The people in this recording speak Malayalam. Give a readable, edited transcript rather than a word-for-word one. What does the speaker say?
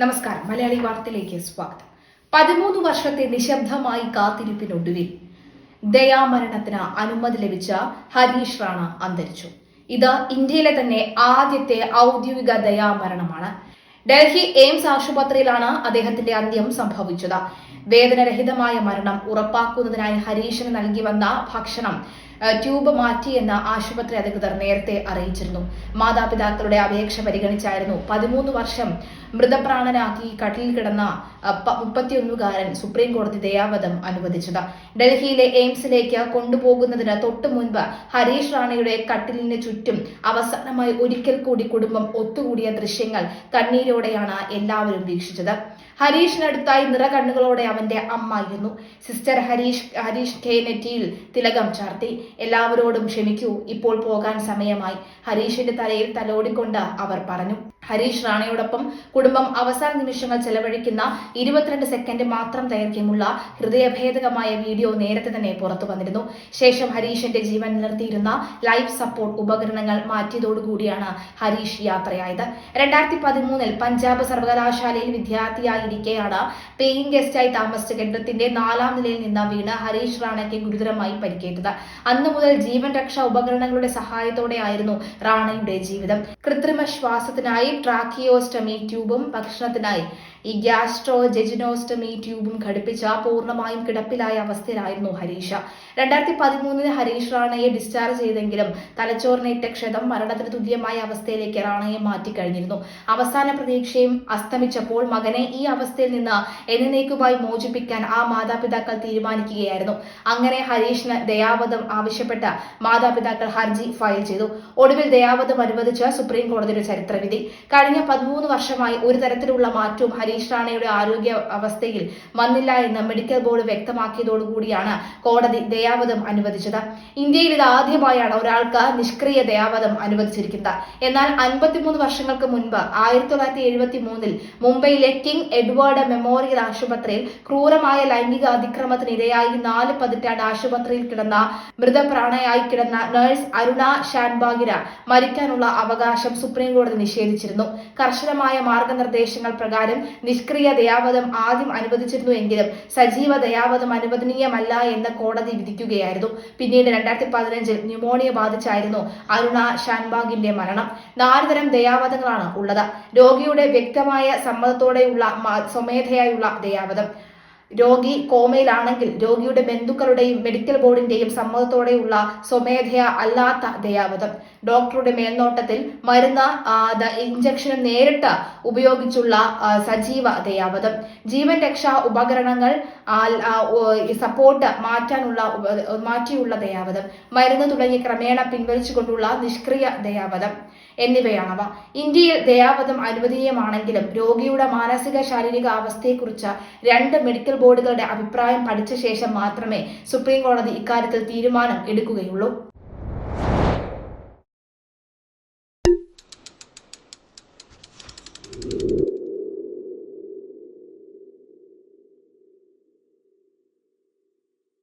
നമസ്കാരം. മലയാളി വാർത്തയിലേക്ക് സ്വാഗതം. 13 വർഷത്തെ നിശബ്ദമായി കാത്തിരിപ്പിനൊടുവിൽ ദയാമരണത്തിന് അനുമതി ലഭിച്ച ഹരീഷ് റാണ അന്തരിച്ചു. ഇത് ഇന്ത്യയിലെ തന്നെ ആദ്യത്തെ ഔദ്യോഗിക ദയാമരണമാണ്. ഡൽഹി എയിംസ് ആശുപത്രിയിലാണ് അദ്ദേഹത്തിന്റെ അന്ത്യം സംഭവിച്ചത്. വേദനരഹിതമായ മരണം ഉറപ്പാക്കുന്നതിനായി ഹരീഷിന് നൽകി വന്ന ഭക്ഷണം ട്യൂബ് മാറ്റിയെന്ന് ആശുപത്രി അധികൃതർ നേരത്തെ അറിയിച്ചിരുന്നു. മാതാപിതാക്കളുടെ അപേക്ഷ പരിഗണിച്ചായിരുന്നു 13 വർഷം മൃതപ്രാണനാക്കി കട്ടിലിൽ കിടന്ന 31കാരൻ സുപ്രീം കോടതി ദയാവധം അനുവദിച്ചത്. ഡൽഹിയിലെ എയിംസിലേക്ക് കൊണ്ടുപോകുന്നതിന് തൊട്ടു മുൻപ് ഹരീഷ് റാണയുടെ കട്ടിലിന് ചുറ്റും അവസാനമായി ഒരിക്കൽ കൂടി കുടുംബം ഒത്തുകൂടിയ ദൃശ്യങ്ങൾ കണ്ണീരോടെയാണ് എല്ലാവരും വീക്ഷിച്ചത്. ഹരീഷിനടുത്തായി നിറകണ്ണുകളോടെ അവന്റെ അമ്മ ഇരുന്നു. സിസ്റ്റർ ഹരീഷ് കെ നെറ്റിയിൽ തിലകം ചാർത്തി. എല്ലാവരോടും ക്ഷമിക്കൂ, ഇപ്പോൾ പോകാൻ സമയമായി, ഹരീഷിന്റെ തലയിൽ തലോടിക്കൊണ്ട് അവർ പറഞ്ഞു. ഹരീഷ് റാണയോടൊപ്പം കുടുംബം അവസാന നിമിഷങ്ങൾ ചെലവഴിക്കുന്ന 22 സെക്കൻഡ് മാത്രം ദൈർഘ്യമുള്ള ഹൃദയഭേദകമായ വീഡിയോ നേരത്തെ തന്നെ പുറത്തു വന്നിരുന്നു. ശേഷം ഹരീഷിന്റെ ജീവൻ നിലനിർത്തിയിരുന്ന ലൈഫ് സപ്പോർട്ട് ഉപകരണങ്ങൾ മാറ്റിയതോടുകൂടിയാണ് ഹരീഷ് യാത്രയായത്. 2013 പഞ്ചാബ് സർവകലാശാലയിൽ വിദ്യാർത്ഥിയായിരിക്കെയാണ് പേയിങ് ഗസ്റ്റായി താമസിച്ച കെട്ടിടത്തിന്റെ 4ാം നിലയിൽ നിന്ന് വീണ് ഹരീഷ് റാണയ്ക്ക് ഗുരുതരമായി പരിക്കേറ്റത്. അന്നു മുതൽ ജീവൻ രക്ഷാ ഉപകരണങ്ങളുടെ സഹായത്തോടെയായിരുന്നു റാണയുടെ ജീവിതം. കൃത്രിമ ശ്വാസത്തിനായി ട്രാക്കിയോസ്റ്റമി ട്യൂബും ഭക്ഷണത്തിനായി ഗ്യാസ്ട്രോജെജിനോസ്റ്റമി ട്യൂബും ഘടിപ്പിച്ച പൂർണ്ണമായും കിടപ്പിലായ അവസ്ഥയിലായിരുന്നു ഹരീഷ്. 2013 ഹരീഷ് റാണയെ ഡിസ്ചാർജ് ചെയ്തെങ്കിലും തലച്ചോറിനേറ്റ ക്ഷതം മരണത്തിന് തുല്യമായ അവസ്ഥയിലേക്ക് റാണയെ മാറ്റിക്കഴിഞ്ഞിരുന്നു. അവസാന പ്രതീക്ഷയും അസ്തമിച്ചപ്പോൾ മകനെ ഈ അവസ്ഥയിൽ നിന്ന് എന്നേക്കുമായി മോചിപ്പിക്കാൻ ആ മാതാപിതാക്കൾ തീരുമാനിക്കുകയായിരുന്നു. അങ്ങനെ ഹരീഷിന് ദയാവധം ആവശ്യപ്പെട്ട് മാതാപിതാക്കൾ ഹർജി ഫയൽ ചെയ്തു. ഒടുവിൽ ദയാവധം അനുവദിച്ച സുപ്രീം കോടതിയുടെ ചരിത്രവിധി. കഴിഞ്ഞ 13 വർഷമായി ഒരു തരത്തിലുള്ള മാറ്റവും ഹരീഷ് റാണയുടെ ആരോഗ്യ അവസ്ഥയിൽ വന്നില്ല എന്ന് മെഡിക്കൽ ബോർഡ് വ്യക്തമാക്കിയതോടുകൂടിയാണ് കോടതി ദയാവധം അനുവദിച്ചത്. ഇന്ത്യയിൽ ഇത് ആദ്യമായാണ് ഒരാൾക്ക് നിഷ്ക്രിയ ദയാവധം അനുവദിച്ചിരിക്കുന്നത്. എന്നാൽ 53 വർഷങ്ങൾക്ക് മുൻപ് 1973 മുംബൈയിലെ കിങ് എഡ്വേർഡ് മെമ്മോറിയൽ ആശുപത്രിയിൽ ക്രൂരമായ ലൈംഗിക അതിക്രമത്തിനിരയായി 4 പതിറ്റാണ്ട് ആശുപത്രിയിൽ കിടന്ന മൃതപ്രാണയായി കിടന്ന നഴ്സ് അരുണ ഷാൻബാഗിന് മരിക്കാനുള്ള അവകാശം സുപ്രീം കോടതി നിഷേധിച്ചിരുന്നു. കർശനമായ മാർഗനിർദ്ദേശങ്ങൾ പ്രകാരം നിഷ്ക്രിയ ദയാവധം ആദ്യം അനുവദിച്ചിരുന്നുവെങ്കിലും സജീവ ദയാവധം അനുവദനീയമല്ല എന്ന് കോടതി വിധിക്കുകയായിരുന്നു. പിന്നീട് 2015 ന്യൂമോണിയ ബാധിച്ചായിരുന്നു അരുണ ഷാൻബാഗിന്റെ മരണം. 4 തരം ദയാവധങ്ങളാണ് ഉള്ളത്. രോഗിയുടെ വ്യക്തമായ സമ്മതത്തോടെയുള്ള സ്വമേധയായുള്ള ദയാവധം, രോഗി കോമയിലാണെങ്കിൽ രോഗിയുടെ ബന്ധുക്കളുടെയും മെഡിക്കൽ ബോർഡിന്റെയും സമ്മതത്തോടെയുള്ള സ്വമേധയാ അല്ലാത്ത ദയാവധം, ഡോക്ടറുടെ മേൽനോട്ടത്തിൽ മരുന്ന് ഇഞ്ചക്ഷനും നേരിട്ട് ഉപയോഗിച്ചുള്ള സജീവ ദയാവധം, ജീവൻ രക്ഷാ ഉപകരണങ്ങൾ സപ്പോർട്ട് മാറ്റിയുള്ള ദയാവധം, മരുന്ന് തുടങ്ങി ക്രമേണ പിൻവലിച്ചുകൊണ്ടുള്ള നിഷ്ക്രിയ ദയാവധം എന്നിവയാണവ. ഇന്ത്യയിൽ ദയാവധം അനുവദനീയമാണെങ്കിലും രോഗിയുടെ മാനസിക ശാരീരിക അവസ്ഥയെക്കുറിച്ച് 2 മെഡിക്കൽ ബോർഡുകളുടെ അഭിപ്രായം പഠിച്ച ശേഷം മാത്രമേ സുപ്രീം കോടതി ഇക്കാര്യത്തിൽ തീരുമാനം എടുക്കുകയുള്ളൂ.